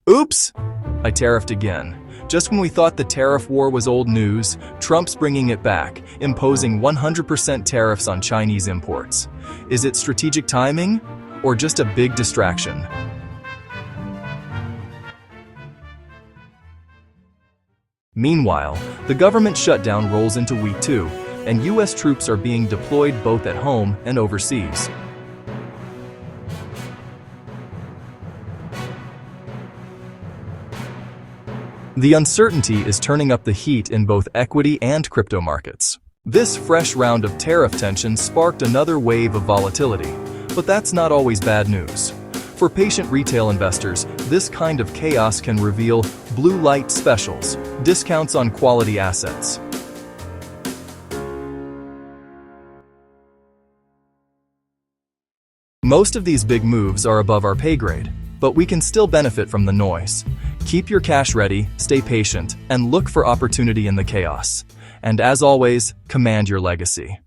Oops! I tariffed again. Just when we thought the tariff war was old news, Trump's bringing it back, imposing 100% tariffs on Chinese imports. Is it strategic timing, or just a big distraction? Meanwhile, the government shutdown rolls into week 2, and U.S. troops are being deployed both at home and overseas. The uncertainty is turning up the heat in both equity and crypto markets. This fresh round of tariff tension sparked another wave of volatility, but that's not always bad news. For patient retail investors, this kind of chaos can reveal blue light specials, discounts on quality assets. Most of these big moves are above our pay grade, but we can still benefit from the noise. Keep your cash ready, stay patient, and look for opportunity in the chaos. And as always, command your legacy.